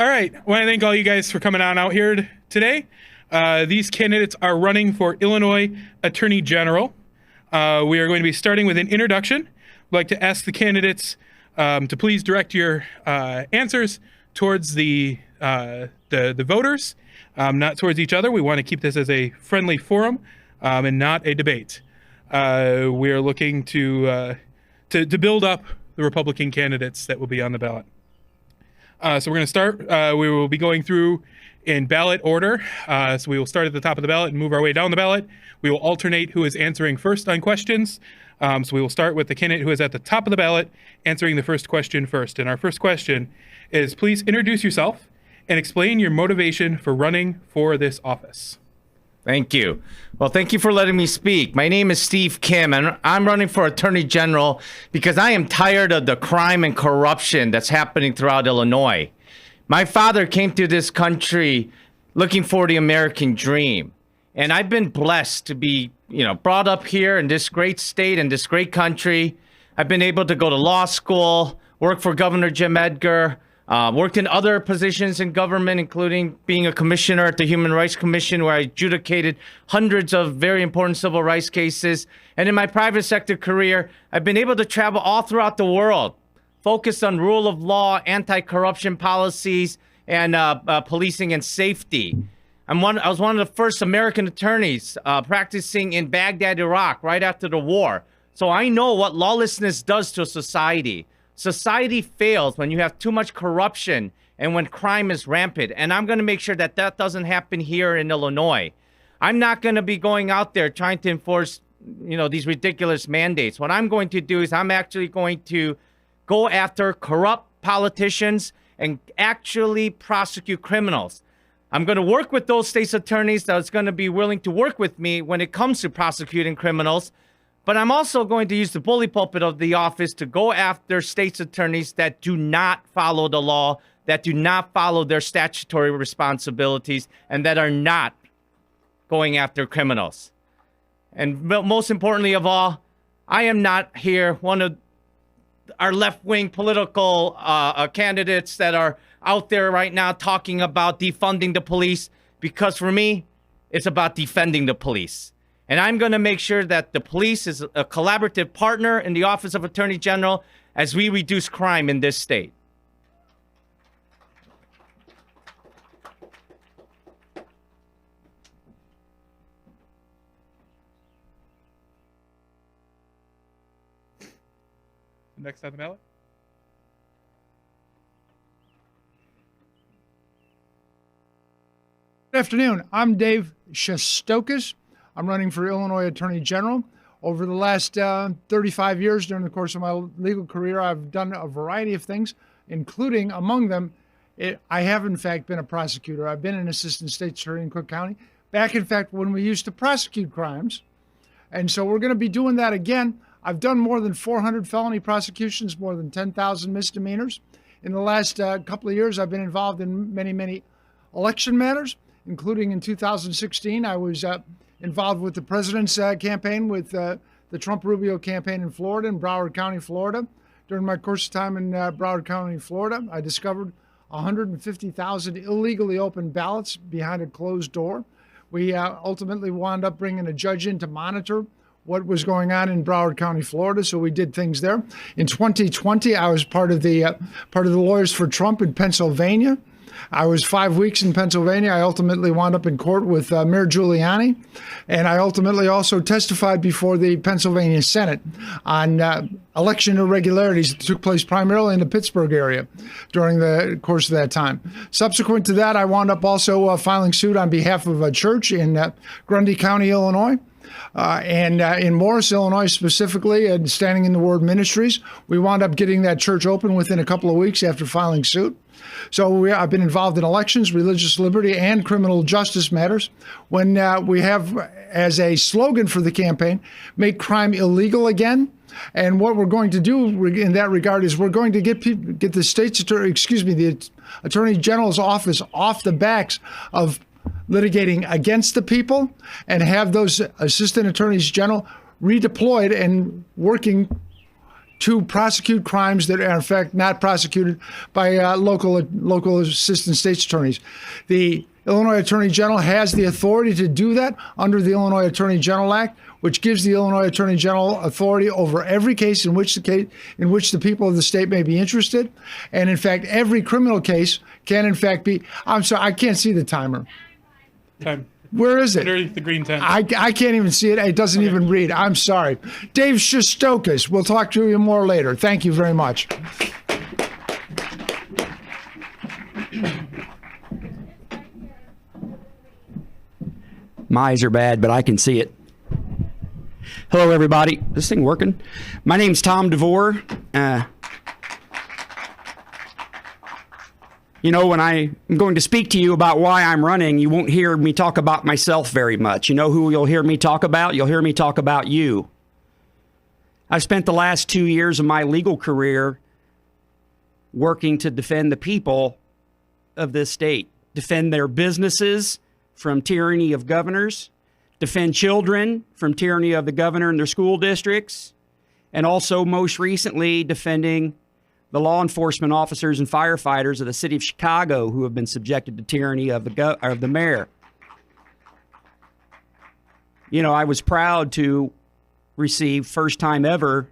All right. I want to thank all you guys for coming on out here today. These candidates are running for Illinois Attorney General. We are going to be starting with an introduction. I'd like to ask the candidates to please direct your answers towards the voters, not towards each other. We want to keep this as a friendly forum and not a debate. We are looking to build up the Republican candidates that will be on the ballot. So we're going to start. We will be going through in ballot order. So we will start at the top of the ballot and move our way down the ballot. We will alternate who is answering first on questions. So we will start with the candidate who is at the top of the ballot answering the first question first. And our first question is, please introduce yourself and explain your motivation for running for this office. Thank you. Well, thank you for letting me speak. My name is Steve Kim, and I'm running for Attorney General because I am tired of the crime and corruption that's happening throughout Illinois. My father came to this country looking for the American dream, and I've been blessed to be, brought up here in this great state and this great country. I've been able to go to law school, work for Governor Jim Edgar, worked in other positions in government, including being a commissioner at the Human Rights Commission, where I adjudicated hundreds of very important civil rights cases. And in my private sector career, I've been able to travel all throughout the world, focused on rule of law, anti-corruption policies, and policing and safety. I was one of the first American attorneys practicing in Baghdad, Iraq, right after the war. So I know what lawlessness does to a society. Society fails when you have too much corruption and when crime is rampant. And I'm going to make sure that that doesn't happen here in Illinois. I'm not going to be going out there trying to enforce, these ridiculous mandates. What I'm going to do is I'm actually going to go after corrupt politicians and actually prosecute criminals. I'm going to work with those state's attorneys that's going to be willing to work with me when it comes to prosecuting criminals. But I'm also going to use the bully pulpit of the office to go after state's attorneys that do not follow the law, that do not follow their statutory responsibilities, and that are not going after criminals. And most importantly of all, I am not here one of our left-wing political candidates that are out there right now talking about defunding the police, because for me, it's about defending the police. And I'm going to make sure that the police is a collaborative partner in the Office of Attorney General as we reduce crime in this state. Next on the ballot. Good afternoon. I'm Dave Shastokis. I'm running for Illinois Attorney General. Over the last 35 years, during the course of my legal career, I've done a variety of things, including, among them, I have, in fact, been a prosecutor. I've been an assistant state attorney in Cook County, back, in fact, when we used to prosecute crimes. And so we're going to be doing that again. I've done more than 400 felony prosecutions, more than 10,000 misdemeanors. In the last couple of years, I've been involved in many, many election matters, including in 2016, I was involved with the president's campaign, with the Trump-Rubio campaign in Florida, in Broward County, Florida. During my course of time in Broward County, Florida, I discovered 150,000 illegally open ballots behind a closed door. We ultimately wound up bringing a judge in to monitor what was going on in Broward County, Florida. So we did things there. In 2020, I was part of the Lawyers for Trump in Pennsylvania. I was 5 weeks in Pennsylvania. I ultimately wound up in court with Mayor Giuliani, and I ultimately also testified before the Pennsylvania Senate on election irregularities that took place primarily in the Pittsburgh area during the course of that time. Subsequent to that, I wound up also filing suit on behalf of a church in Grundy County, Illinois. And in Morris, Illinois, specifically, and standing in the word ministries, we wound up getting that church open within a couple of weeks after filing suit. So I've been involved in elections, religious liberty, and criminal justice matters. When we have, as a slogan for the campaign, make crime illegal again. And what we're going to do in that regard is we're going to get the state's attorney, the Attorney General's office off the backs of litigating against the people, and have those assistant attorneys general redeployed and working to prosecute crimes that are in fact not prosecuted by local assistant state's attorneys. The Illinois Attorney General has the authority to do that under the Illinois Attorney General Act, which gives the Illinois Attorney General authority over every case in which the people of the state may be interested. And in fact, every criminal case can in fact be, I'm sorry, I can't see the timer. Time. Where is it? Underneath the green tent. I can't even see it. It doesn't even read. I'm sorry. Dave Shastokis. We'll talk to you more later. Thank you very much. My eyes are bad, but I can see it. Hello, everybody. Is this thing working? My name's Tom DeVore. You know, when I'm going to speak to you about why I'm running, you won't hear me talk about myself very much. You know who you'll hear me talk about? You'll hear me talk about you. I've spent the last 2 years of my legal career working to defend the people of this state, defend their businesses from tyranny of governors, defend children from tyranny of the governor and their school districts, and also most recently defending the law enforcement officers and firefighters of the city of Chicago who have been subjected to tyranny of the mayor. You know, I was proud to receive, first time ever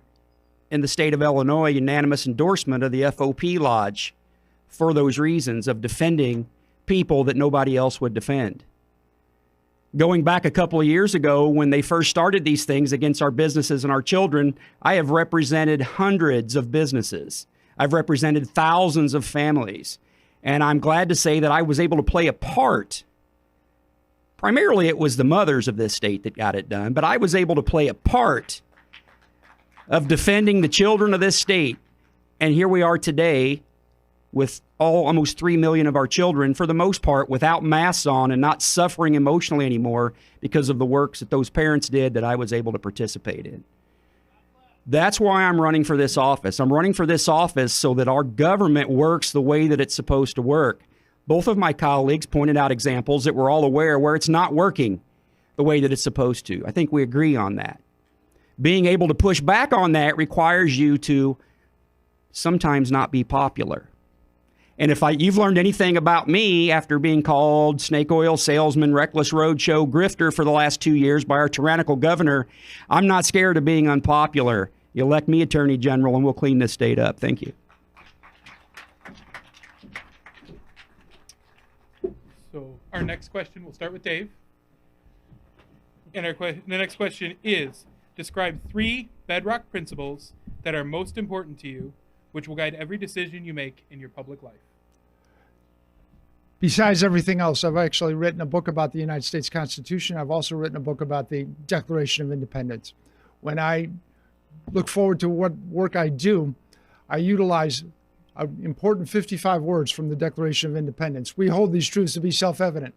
in the state of Illinois, unanimous endorsement of the FOP Lodge for those reasons of defending people that nobody else would defend. Going back a couple of years ago, when they first started these things against our businesses and our children, I have represented hundreds of businesses. I've represented thousands of families. And I'm glad to say that I was able to play a part. Primarily, it was the mothers of this state that got it done, but I was able to play a part of defending the children of this state. And here we are today with almost 3 million of our children, for the most part, without masks on and not suffering emotionally anymore because of the works that those parents did that I was able to participate in. That's why I'm running for this office. I'm running for this office so that our government works the way that it's supposed to work. Both of my colleagues pointed out examples that we're all aware where it's not working the way that it's supposed to. I think we agree on that. Being able to push back on that requires you to sometimes not be popular. And if you've learned anything about me after being called snake oil salesman, reckless roadshow grifter for the last 2 years by our tyrannical governor, I'm not scared of being unpopular. You elect me Attorney General and we'll clean this state up. Thank you. So our next question, we'll start with Dave. And the next question is, describe 3 bedrock principles that are most important to you, which will guide every decision you make in your public life. Besides everything else, I've actually written a book about the United States Constitution. I've also written a book about the Declaration of Independence. When I look forward to what work I do, I utilize important 55 words from the Declaration of Independence. We hold these truths to be self-evident,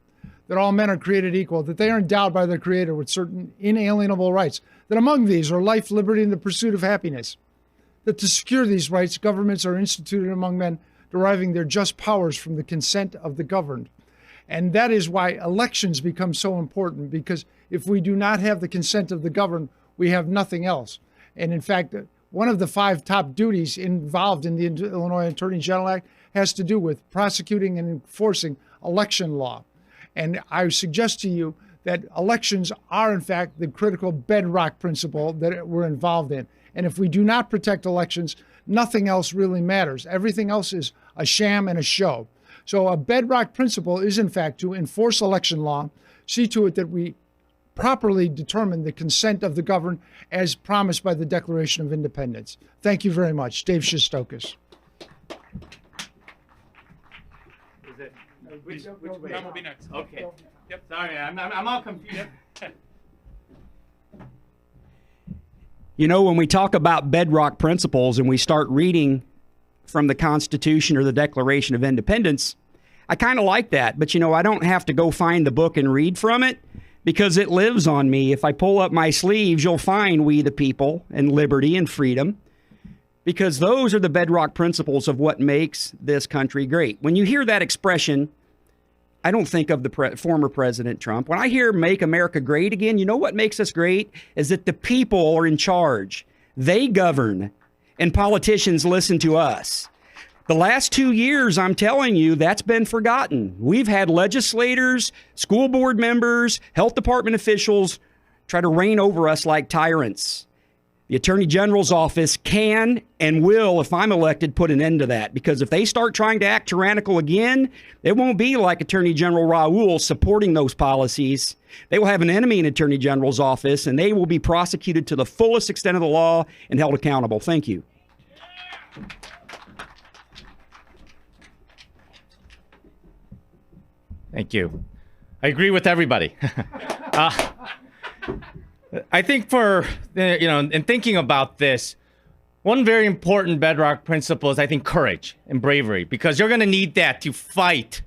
that all men are created equal, that they are endowed by their Creator with certain inalienable rights, that among these are life, liberty, and the pursuit of happiness, that to secure these rights, governments are instituted among men, deriving their just powers from the consent of the governed. And that is why elections become so important, because if we do not have the consent of the governed, we have nothing else. And in fact, one of the 5 top duties involved in the Illinois Attorney General Act has to do with prosecuting and enforcing election law. And I suggest to you that elections are, in fact, the critical bedrock principle that we're involved in. And if we do not protect elections, nothing else really matters. Everything else is a sham and a show. So a bedrock principle is, in fact, to enforce election law, see to it that we properly determine the consent of the governed as promised by the Declaration of Independence. Thank you very much. Dave Shastokis. Which Tom will be next. Okay. Yep. Sorry, I'm all confused. You know, when we talk about bedrock principles and we start reading from the Constitution or the Declaration of Independence, I kind of like that. But, you know, I don't have to go find the book and read from it because it lives on me. If I pull up my sleeves, you'll find we the people and liberty and freedom, because those are the bedrock principles of what makes this country great. When you hear that expression, I don't think of the former President Trump. When I hear "Make America Great Again," you know what makes us great is that the people are in charge. They govern. and politicians listen to us. The last 2 years, I'm telling you, that's been forgotten. We've had legislators, school board members, health department officials try to reign over us like tyrants. The Attorney General's office can and will, if I'm elected, put an end to that. Because if they start trying to act tyrannical again, it won't be like Attorney General Raul supporting those policies. They will have an enemy in Attorney General's office, and they will be prosecuted to the fullest extent of the law and held accountable. Thank you. Thank you. I agree with everybody. I think in thinking about this, one very important bedrock principle is, I think, courage and bravery, because you're going to need that to fight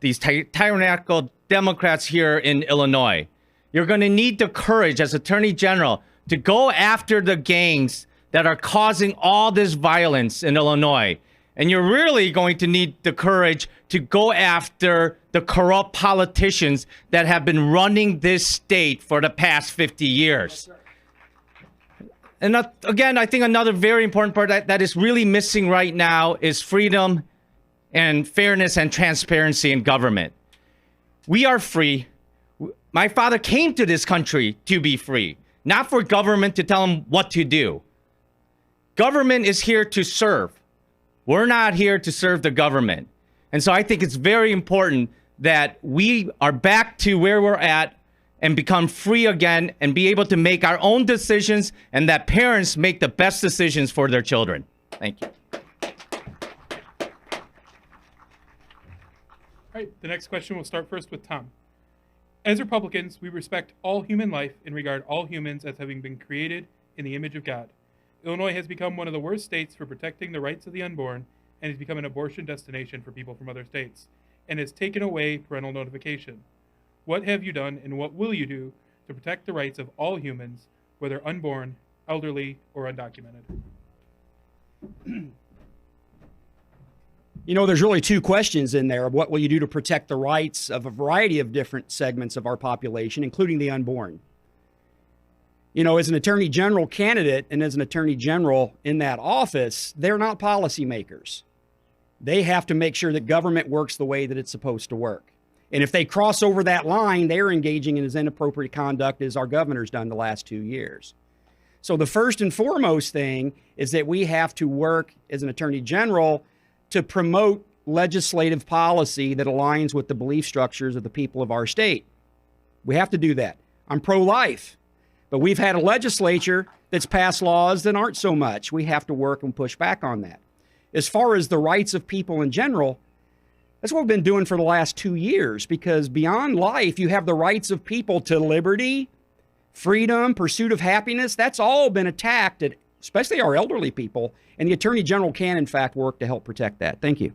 these tyrannical Democrats here in Illinois. You're going to need the courage as Attorney General to go after the gangs that are causing all this violence in Illinois. And you're really going to need the courage to go after the corrupt politicians that have been running this state for the past 50 years. And again, I think another very important part that is really missing right now is freedom and fairness and transparency in government. We are free. My father came to this country to be free, not for government to tell him what to do. Government is here to serve. We're not here to serve the government. And so I think it's very important that we are back to where we're at and become free again and be able to make our own decisions, and that parents make the best decisions for their children. Thank you. All right, the next question will start first with Tom. As Republicans, we respect all human life and regard all humans as having been created in the image of God. Illinois has become one of the worst states for protecting the rights of the unborn and has become an abortion destination for people from other states, and has taken away parental notification. What have you done and what will you do to protect the rights of all humans, whether unborn, elderly, or undocumented? You know, there's really two questions in there. What will you do to protect the rights of a variety of different segments of our population, including the unborn? You know, as an attorney general candidate and as an attorney general in that office, they're not policymakers. They have to make sure that government works the way that it's supposed to work. And if they cross over that line, they're engaging in as inappropriate conduct as our governor's done the last 2 years. So the first and foremost thing is that we have to work as an attorney general to promote legislative policy that aligns with the belief structures of the people of our state. We have to do that. I'm pro-life, but we've had a legislature that's passed laws that aren't so much. We have to work and push back on that. As far as the rights of people in general, that's what we've been doing for the last 2 years, because beyond life, you have the rights of people to liberty, freedom, pursuit of happiness. That's all been attacked, especially our elderly people, and the Attorney General can, in fact, work to help protect that. Thank you.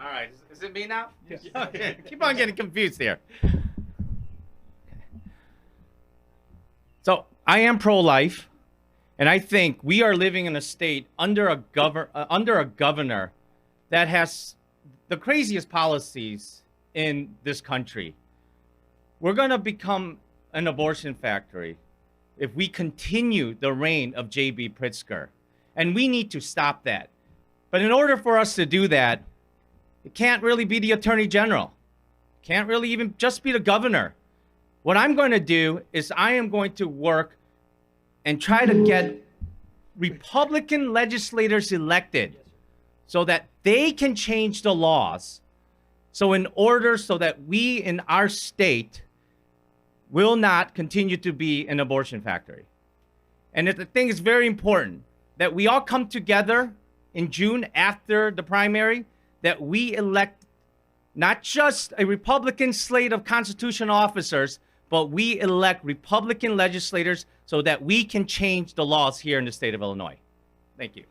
All right, is it me now? Yes. Okay. Keep on getting confused here. So I am pro-life, and I think we are living in a state under a governor that has the craziest policies in this country. We're going to become an abortion factory if we continue the reign of J.B. Pritzker, and we need to stop that. But in order for us to do that, it can't really be the Attorney General. Can't really even just be the governor. What I'm going to do is I am going to work and try to get Republican legislators elected so that they can change the laws. So that we in our state will not continue to be an abortion factory. And I think it's very important that we all come together in June after the primary, that we elect not just a Republican slate of constitutional officers, but we elect Republican legislators so that we can change the laws here in the state of Illinois. Thank you.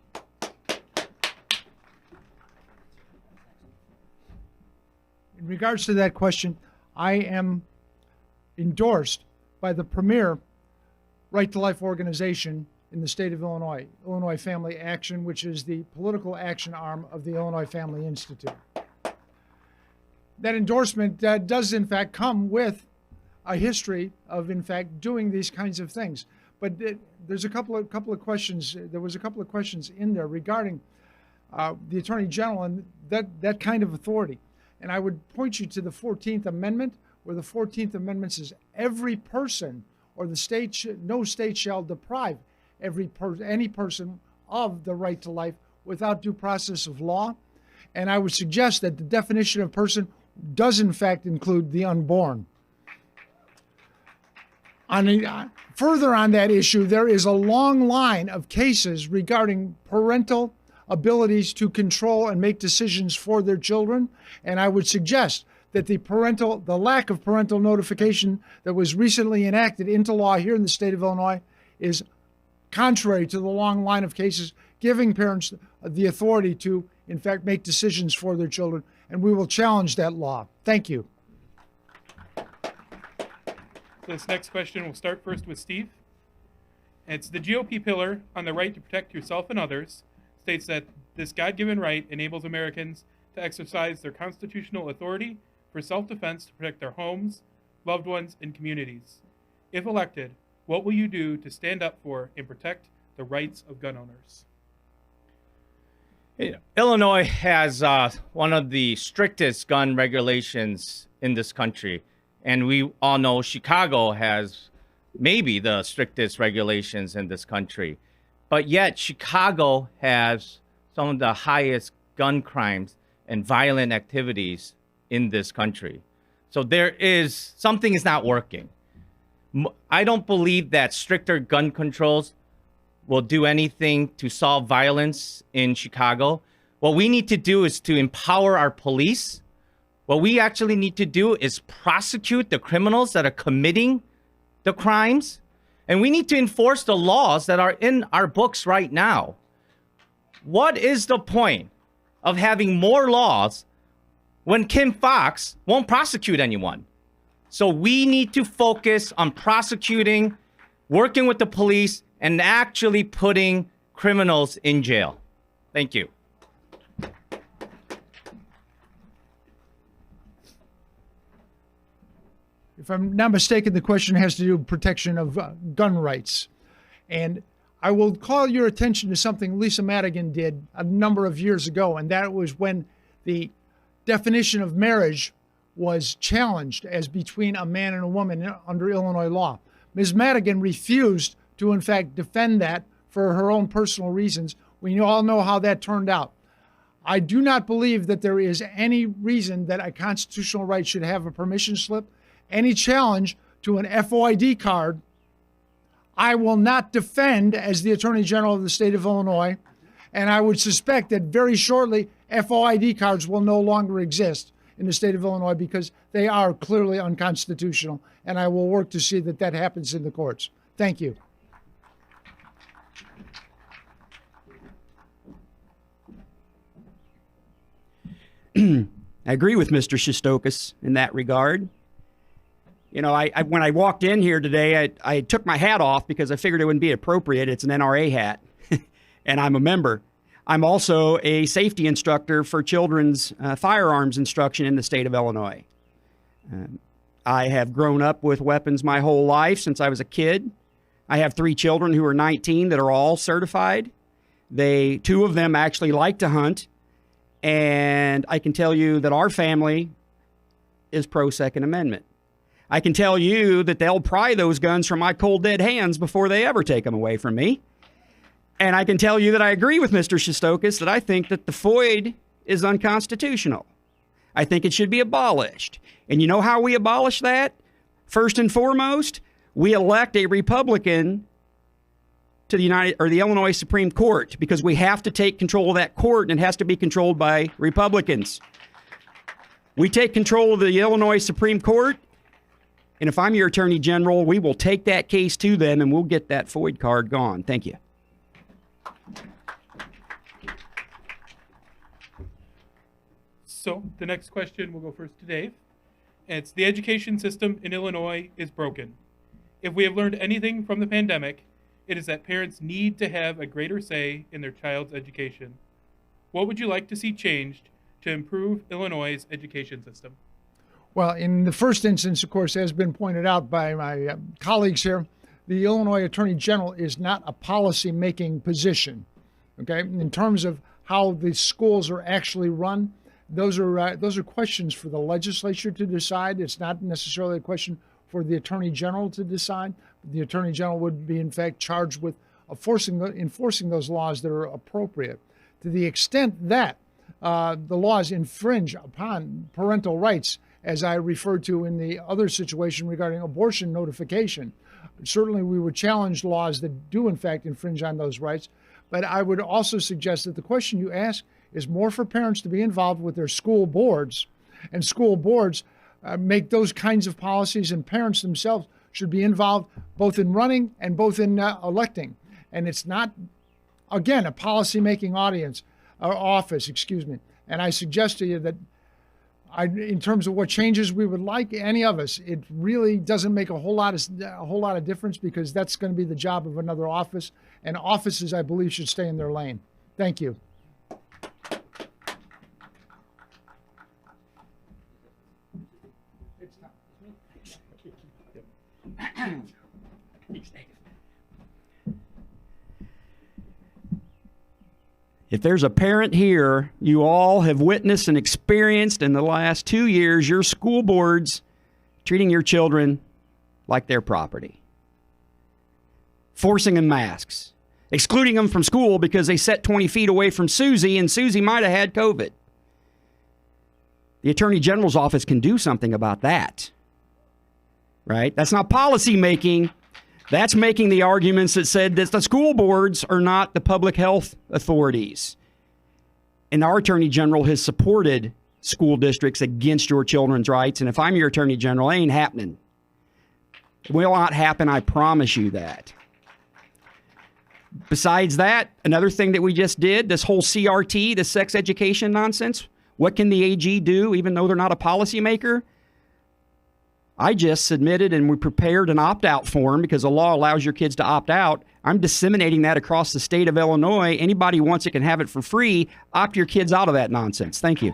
In regards to that question, I am endorsed by the premier Right to Life organization in the state of Illinois, Illinois Family Action, which is the political action arm of the Illinois Family Institute. That endorsement does in fact come with a history of, in fact, doing these kinds of things. But there's a couple of questions. There was a couple of questions in there regarding the Attorney General and that kind of authority. And I would point you to the 14th Amendment, where the 14th Amendment says every person or the state, no state shall deprive any person of the right to life without due process of law. And I would suggest that the definition of person does in fact include the unborn. Further on that issue, there is a long line of cases regarding parental abilities to control and make decisions for their children. And I would suggest that the lack of parental notification that was recently enacted into law here in the state of Illinois is contrary to the long line of cases giving parents the authority to, in fact, make decisions for their children. And we will challenge that law. Thank you. This next question will start first with Steve. It's the GOP Pillar on the right to protect yourself and others states that this God-given right enables Americans to exercise their constitutional authority for self-defense to protect their homes, loved ones, and communities. If elected, what will you do to stand up for and protect the rights of gun owners? Illinois has one of the strictest gun regulations in this country. And we all know Chicago has maybe the strictest regulations in this country. But yet Chicago has some of the highest gun crimes and violent activities in this country. So something is not working. I don't believe that stricter gun controls will do anything to solve violence in Chicago. What we need to do is to empower our police. What we actually need to do is prosecute the criminals that are committing the crimes. And we need to enforce the laws that are in our books right now. What is the point of having more laws when Kim Foxx won't prosecute anyone? So we need to focus on prosecuting, working with the police, and actually putting criminals in jail. Thank you. If I'm not mistaken, the question has to do with protection of gun rights. And I will call your attention to something Lisa Madigan did a number of years ago, and that was when the definition of marriage was challenged as between a man and a woman under Illinois law. Ms. Madigan refused to, in fact, defend that for her own personal reasons. We all know how that turned out. I do not believe that there is any reason that a constitutional right should have a permission slip. Any challenge to an FOID card, I will not defend as the Attorney General of the state of Illinois. And I would suspect that very shortly, FOID cards will no longer exist in the state of Illinois because they are clearly unconstitutional. And I will work to see that that happens in the courts. Thank you. I agree with Mr. Shastokis in that regard. You know, when I walked in here today, I took my hat off because I figured it wouldn't be appropriate. It's an NRA hat, and I'm a member. I'm also a safety instructor for children's firearms instruction in the state of Illinois. I have grown up with weapons my whole life since I was a kid. I have 3 children who are 19 that are all certified. 2 of them actually like to hunt, and I can tell you that our family is pro-Second Amendment. I can tell you that they'll pry those guns from my cold, dead hands before they ever take them away from me. And I can tell you that I agree with Mr. Shastokis that I think that the FOID is unconstitutional. I think it should be abolished. And you know how we abolish that? First and foremost, we elect a Republican to the Illinois Supreme Court because we have to take control of that court, and it has to be controlled by Republicans. We take control of the Illinois Supreme Court, and if I'm your Attorney General, we will take that case to them and we'll get that FOID card gone. Thank you. So the next question will go first to Dave. It's the education system in Illinois is broken. If we have learned anything from the pandemic, it is that parents need to have a greater say in their child's education. What would you like to see changed to improve Illinois' education system? Well, in the first instance, of course, as been pointed out by my colleagues here, the Illinois Attorney General is not a policy-making position. Okay, in terms of how the schools are actually run, those are questions for the legislature to decide. It's not necessarily a question for the Attorney General to decide. The Attorney General would be, in fact, charged with enforcing those laws that are appropriate. To the extent that the laws infringe upon parental rights, as I referred to in the other situation regarding abortion notification, certainly we would challenge laws that do, in fact, infringe on those rights. But I would also suggest that the question you ask is more for parents to be involved with their school boards, and school boards make those kinds of policies, and parents themselves should be involved both in running and both in electing. And it's not, again, a policy-making office, excuse me. And I suggest to you that in terms of what changes we would like, any of us, it really doesn't make a whole lot of difference, because that's going to be the job of another office. And offices, I believe, should stay in their lane. Thank you. If there's a parent here, you all have witnessed and experienced in the last 2 years your school boards treating your children like their property. Forcing them masks. Excluding them from school because they sat 20 feet away from Susie, and Susie might have had COVID. The Attorney General's office can do something about that. Right? That's not policy making. That's making the arguments that said that the school boards are not the public health authorities. And our Attorney General has supported school districts against your children's rights. And if I'm your Attorney General, it ain't happening. It will not happen, I promise you that. Besides that, another thing that we just did, this whole CRT, the sex education nonsense, what can the AG do even though they're not a policymaker? I just submitted and we prepared an opt-out form because the law allows your kids to opt out. I'm disseminating that across the state of Illinois. Anybody who wants it can have it for free. Opt your kids out of that nonsense. Thank you.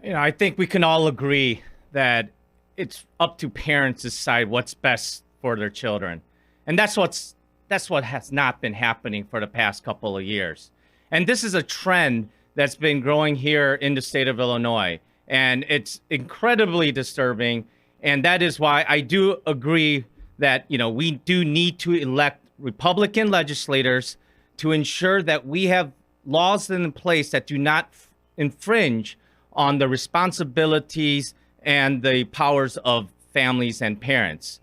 I think we can all agree that it's up to parents to decide what's best for their children. And that's what has not been happening for the past couple of years. And this is a trend that's been growing here in the state of Illinois. And it's incredibly disturbing. And that is why I do agree that, we do need to elect Republican legislators to ensure that we have laws in place that do not infringe on the responsibilities and the powers of families and parents.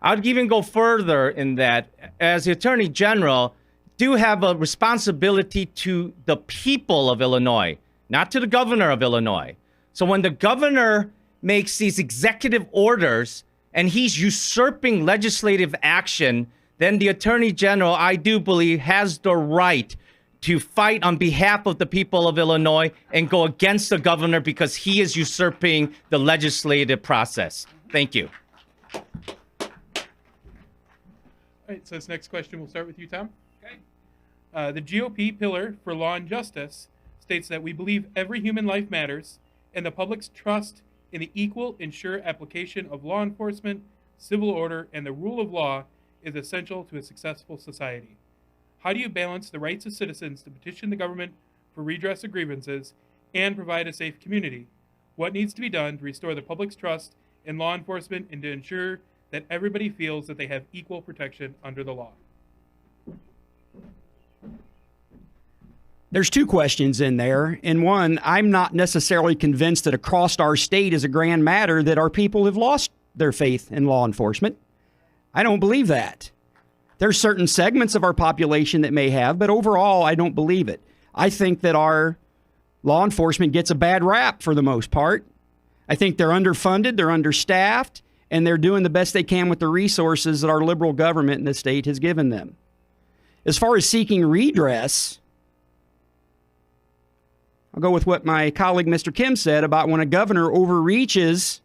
I'd even go further in that, as the Attorney General, do have a responsibility to the people of Illinois, not to the governor of Illinois. So when the governor makes these executive orders and he's usurping legislative action, then the Attorney General, I do believe, has the right to fight on behalf of the people of Illinois and go against the governor because he is usurping the legislative process. Thank you. All right, so this next question, we'll start with you, Tom. Okay. The GOP Pillar for Law and Justice states that we believe every human life matters and the public's trust in the equal and sure application of law enforcement, civil order, and the rule of law is essential to a successful society. How do you balance the rights of citizens to petition the government for redress of grievances and provide a safe community? What needs to be done to restore the public's trust in law enforcement and to ensure that everybody feels that they have equal protection under the law? There's two questions in there. In one, I'm not necessarily convinced that across our state as a grand matter that our people have lost their faith in law enforcement. I don't believe that. There's certain segments of our population that may have, but overall, I don't believe it. I think that our law enforcement gets a bad rap for the most part. I think they're underfunded, they're understaffed, and they're doing the best they can with the resources that our liberal government in the state has given them. As far as seeking redress, I'll go with what my colleague Mr. Kim said about when a governor overreaches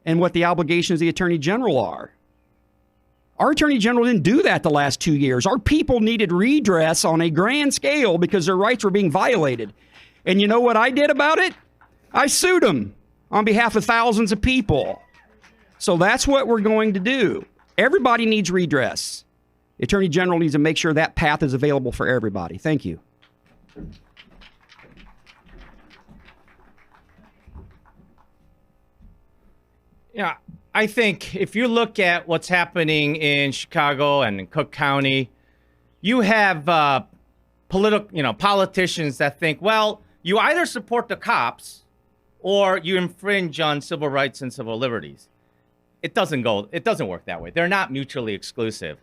and what the obligations of the Attorney General are. Our Attorney General didn't do that the last 2 years. Our people needed redress on a grand scale because their rights were being violated. And you know what I did about it? I sued them on behalf of thousands of people. So that's what we're going to do. Everybody needs redress. The Attorney General needs to make sure that path is available for everybody. Thank you. Yeah, I think if you look at what's happening in Chicago and in Cook County, you have politicians that think, well, you either support the cops or you infringe on civil rights and civil liberties. It doesn't work that way. They're not mutually exclusive.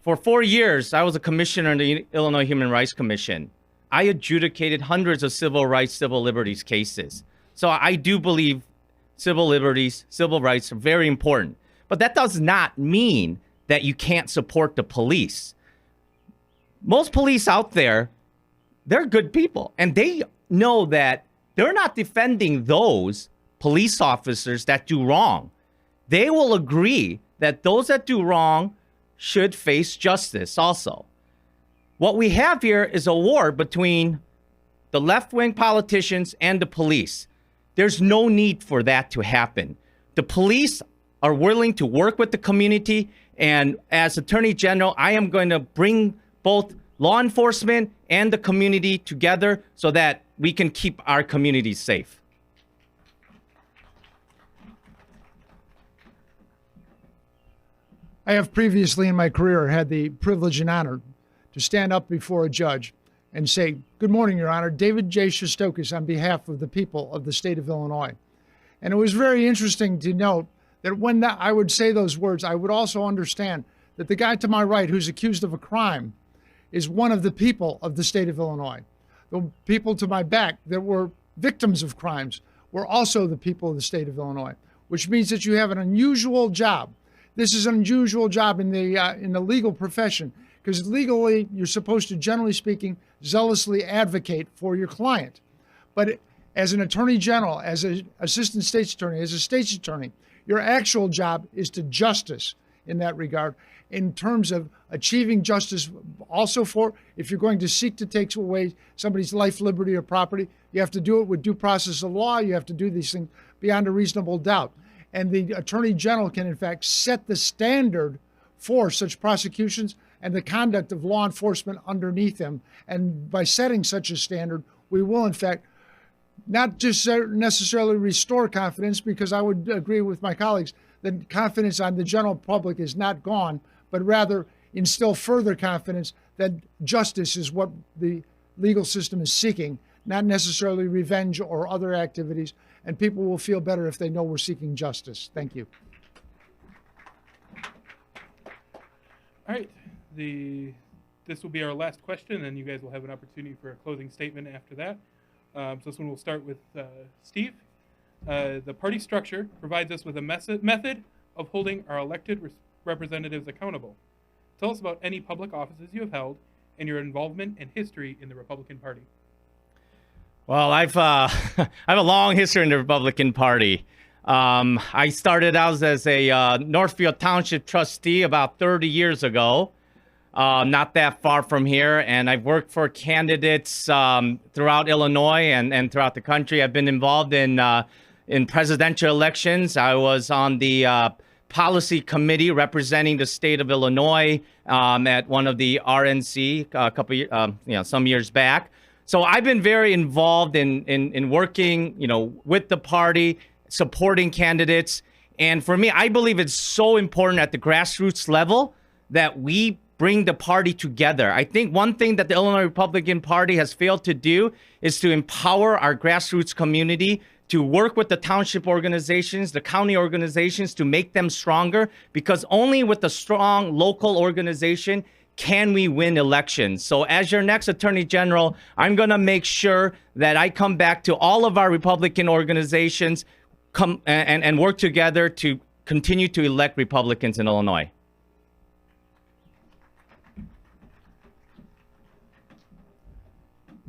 For 4 years, I was a commissioner in the Illinois Human Rights Commission. I adjudicated hundreds of civil rights, civil liberties cases. So I do believe civil liberties, civil rights are very important. But that does not mean that you can't support the police. Most police out there, they're good people. And they know that they're not defending those police officers that do wrong. They will agree that those that do wrong should face justice also. What we have here is a war between the left-wing politicians and the police. There's no need for that to happen. The police are willing to work with the community, and as Attorney General, I am going to bring both law enforcement and the community together so that we can keep our communities safe. I have previously in my career had the privilege and honor to stand up before a judge and say, "Good morning, Your Honor, David J. Shastokis on behalf of the people of the state of Illinois." And it was very interesting to note that when I would say those words, I would also understand that the guy to my right who's accused of a crime is one of the people of the state of Illinois. The people to my back that were victims of crimes were also the people of the state of Illinois, which means that you have an unusual job. This is an unusual job in the legal profession, because legally you're supposed to, generally speaking, zealously advocate for your client. But as an attorney general, as an assistant state's attorney, as a state's attorney, your actual job is to justice in that regard, in terms of achieving justice also for, if you're going to seek to take away somebody's life, liberty, or property, you have to do it with due process of law. You have to do these things beyond a reasonable doubt. And the Attorney General can, in fact, set the standard for such prosecutions and the conduct of law enforcement underneath him. And by setting such a standard, we will, in fact, not just necessarily restore confidence, because I would agree with my colleagues that confidence on the general public is not gone, but rather instill further confidence that justice is what the legal system is seeking, not necessarily revenge or other activities. And people will feel better if they know we're seeking justice. Thank you. All right. This will be our last question, and you guys will have an opportunity for a closing statement after that. So this one will start with Steve. The party structure provides us with a method of holding our elected representatives accountable. Tell us about any public offices you have held and your involvement and history in the Republican Party. Well, I have a long history in the Republican Party. I started out as a Northfield Township trustee about 30 years ago, not that far from here, and I've worked for candidates throughout Illinois and throughout the country. I've been involved in presidential elections. I was on the policy committee representing the state of Illinois at one of the RNC some years back. So I've been very involved in working, with the party, supporting candidates. And for me, I believe it's so important at the grassroots level that we bring the party together. I think one thing that the Illinois Republican Party has failed to do is to empower our grassroots community to work with the township organizations, the county organizations, to make them stronger, because only with a strong local organization can we win elections. So as your next Attorney General, I'm going to make sure that I come back to all of our Republican organizations and work together to continue to elect Republicans in Illinois.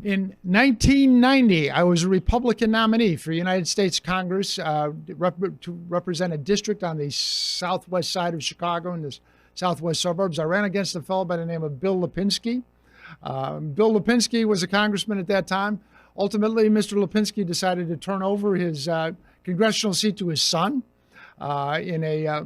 In 1990, I was a Republican nominee for United States Congress to represent a district on the southwest side of Chicago in the southwest suburbs. I ran against a fellow by the name of Bill Lipinski. Bill Lipinski was a congressman at that time. Ultimately, Mr. Lipinski decided to turn over his congressional seat to his son in a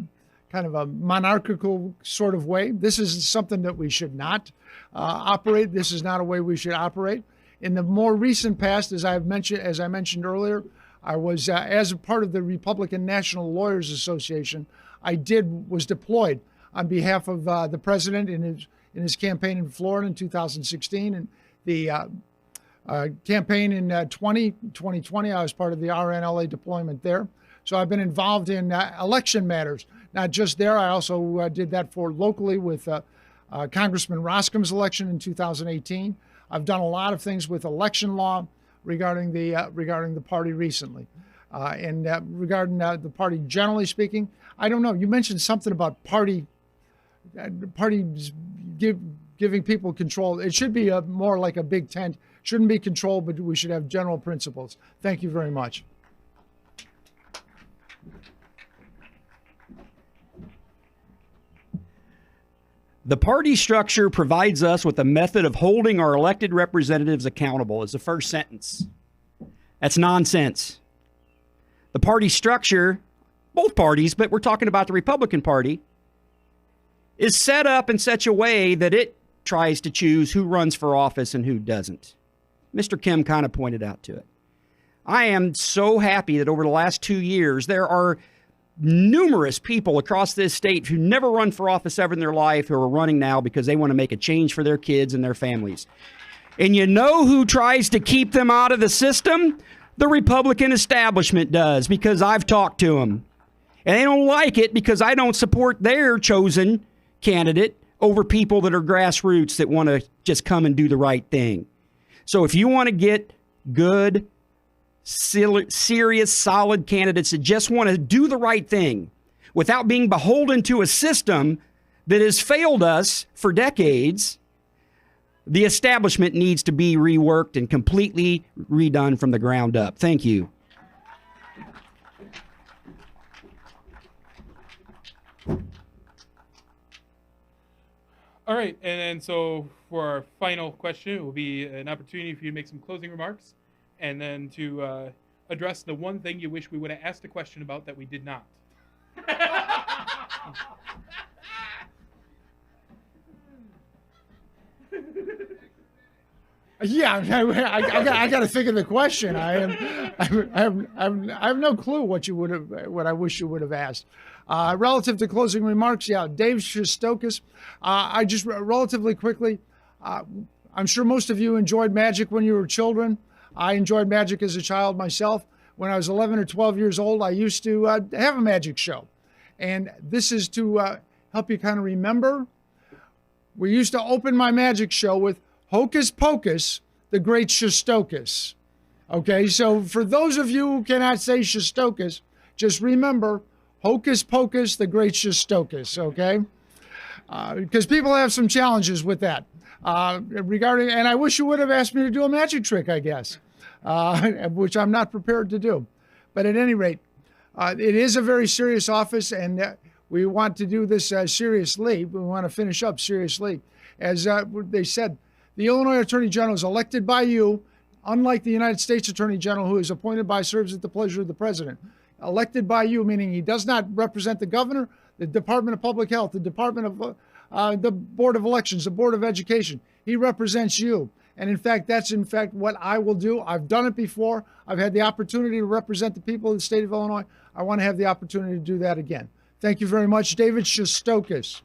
kind of a monarchical sort of way. This is something that we should not operate. This is not a way we should operate. In the more recent past, as I mentioned earlier, I was as a part of the Republican National Lawyers Association. Was deployed on behalf of the president in his campaign in Florida in 2016, and the campaign in 2020. I was part of the RNLA deployment there. So I've been involved in election matters, not just there. I also did that for locally with Congressman Roskam's election in 2018. I've done a lot of things with election law regarding the party recently. And regarding the party generally speaking, I don't know. You mentioned something about parties giving people control. It should be more like a big tent. Shouldn't be controlled, but we should have general principles. Thank you very much. The party structure provides us with a method of holding our elected representatives accountable, is the first sentence. That's nonsense. The party structure, both parties, but we're talking about the Republican Party, is set up in such a way that it tries to choose who runs for office and who doesn't. Mr. Kim kind of pointed out to it. I am so happy that over the last 2 years, there are numerous people across this state who never run for office ever in their life who are running now because they want to make a change for their kids and their families. And you know who tries to keep them out of the system? The Republican establishment does, because I've talked to them. And they don't like it because I don't support their chosen candidate over people that are grassroots that want to just come and do the right thing. So if you want to get good, serious, solid candidates that just want to do the right thing without being beholden to a system that has failed us for decades, the establishment needs to be reworked and completely redone from the ground up. Thank you. All right, and then so for our final question, it will be an opportunity for you to make some closing remarks, and then to address the one thing you wish we would have asked a question about that we did not. Yeah, I got to think of the question. I have no clue what I wish you would have asked. Relative to closing remarks, yeah, Dave Shastokis. I just relatively quickly. I'm sure most of you enjoyed magic when you were children. I enjoyed magic as a child myself. When I was 11 or 12 years old, I used to have a magic show, and this is to help you kind of remember. We used to open my magic show with Hocus Pocus, the Great Shastokis. Okay, so for those of you who cannot say Shastokis, just remember Hocus Pocus, the Great Shastokis, okay? Because people have some challenges with that. And I wish you would have asked me to do a magic trick, I guess, which I'm not prepared to do. But at any rate, it is a very serious office, and we want to do this seriously. We want to finish up seriously. As they said, the Illinois Attorney General is elected by you, unlike the United States Attorney General, who is appointed by, serves at the pleasure of the president. Elected by you, meaning he does not represent the governor, the Department of Public Health, the Department of the Board of Elections, the Board of Education. He represents you. And in fact, that's what I will do. I've done it before. I've had the opportunity to represent the people of the state of Illinois. I want to have the opportunity to do that again. Thank you very much. David Shastokis.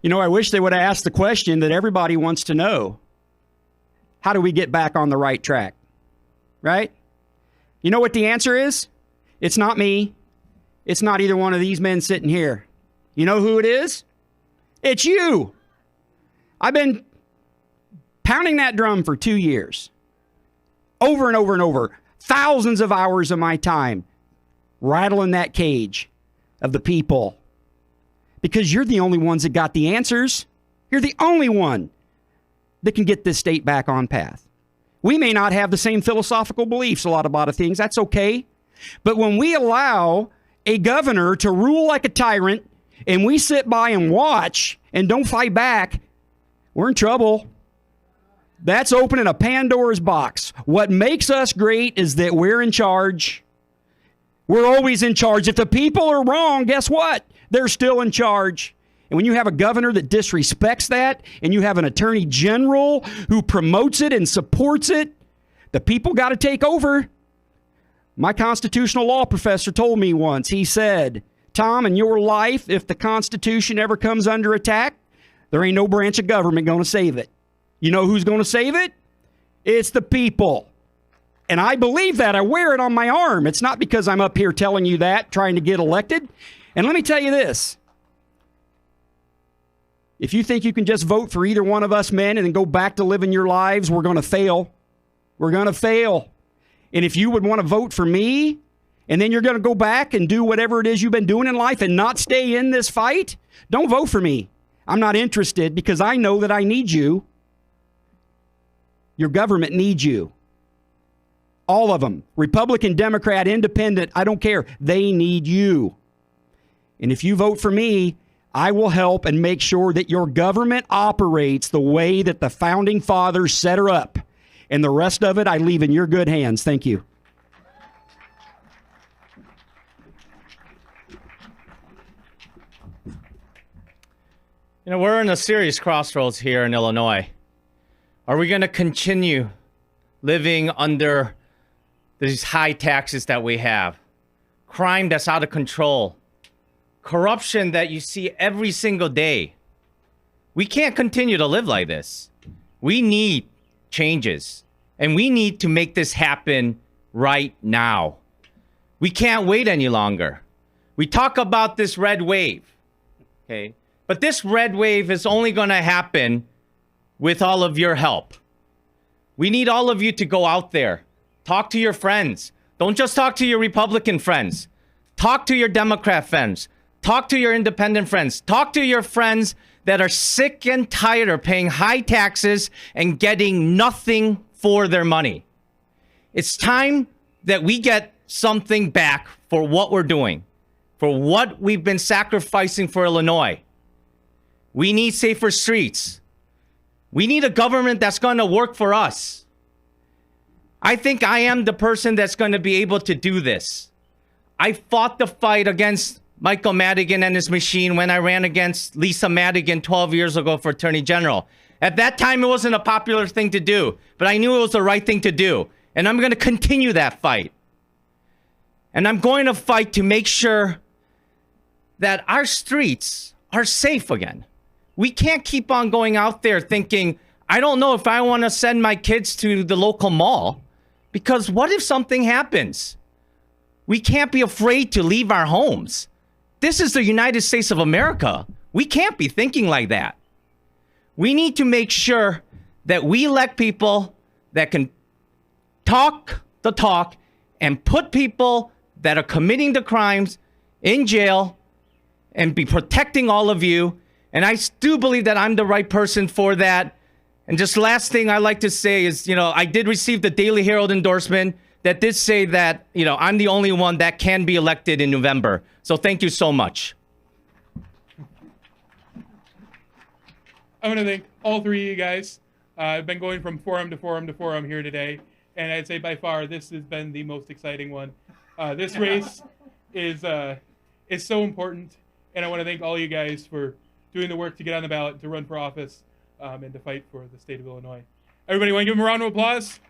You know, I wish they would have asked the question that everybody wants to know. How do we get back on the right track? Right? You know what the answer is? It's not me. It's not either one of these men sitting here. You know who it is? It's you. I've been pounding that drum for 2 years. Over and over and over. Thousands of hours of my time rattling that cage of the people, because you're the only ones that got the answers. You're the only one that can get this state back on path. We may not have the same philosophical beliefs a lot of things. That's okay. But when we allow a governor to rule like a tyrant and we sit by and watch and don't fight back, we're in trouble. That's opening a Pandora's box. What makes us great is that we're in charge. We're always in charge. If the people are wrong, guess what? They're still in charge. And when you have a governor that disrespects that, and you have an attorney general who promotes it and supports it, the people got to take over. My constitutional law professor told me once, he said, Tom, in your life, if the Constitution ever comes under attack, there ain't no branch of government going to save it. You know who's going to save it? It's the people. And I believe that. I wear it on my arm. It's not because I'm up here telling you that, trying to get elected. And let me tell you this. If you think you can just vote for either one of us men and then go back to living your lives, we're going to fail. We're going to fail. And if you would want to vote for me, and then you're going to go back and do whatever it is you've been doing in life and not stay in this fight, don't vote for me. I'm not interested, because I know that I need you. Your government needs you. All of them. Republican, Democrat, Independent, I don't care. They need you. And if you vote for me, I will help and make sure that your government operates the way that the founding fathers set her up. And the rest of it, I leave in your good hands. Thank you. You know, we're in a serious crossroads here in Illinois. Are we going to continue living under these high taxes that we have? Crime that's out of control. Corruption that you see every single day. We can't continue to live like this. We need changes. And we need to make this happen right now. We can't wait any longer. We talk about this red wave. Okay? But this red wave is only going to happen with all of your help. We need all of you to go out there. Talk to your friends. Don't just talk to your Republican friends. Talk to your Democrat friends. Talk to your independent friends. Talk to your friends that are sick and tired of paying high taxes and getting nothing for their money. It's time that we get something back for what we're doing, for what we've been sacrificing for Illinois. We need safer streets. We need a government that's going to work for us. I think I am the person that's going to be able to do this. I fought the fight against Michael Madigan and his machine when I ran against Lisa Madigan 12 years ago for Attorney General. At that time, it wasn't a popular thing to do, but I knew it was the right thing to do. And I'm going to continue that fight. And I'm going to fight to make sure that our streets are safe again. We can't keep on going out there thinking, I don't know if I want to send my kids to the local mall, because what if something happens? We can't be afraid to leave our homes. This is the United States of America. We can't be thinking like that. We need to make sure that we elect people that can talk the talk and put people that are committing the crimes in jail and be protecting all of you. And I do believe that I'm the right person for that. And just last thing I like to say is, I did receive the Daily Herald endorsement that did say that, I'm the only one that can be elected in November. So thank you so much. I want to thank all three of you guys. I've been going from forum to forum to forum here today, and I'd say by far this has been the most exciting one. This race is so important, and I want to thank all you guys for doing the work to get on the ballot, to run for office, and to fight for the state of Illinois. Everybody want to give them a round of applause?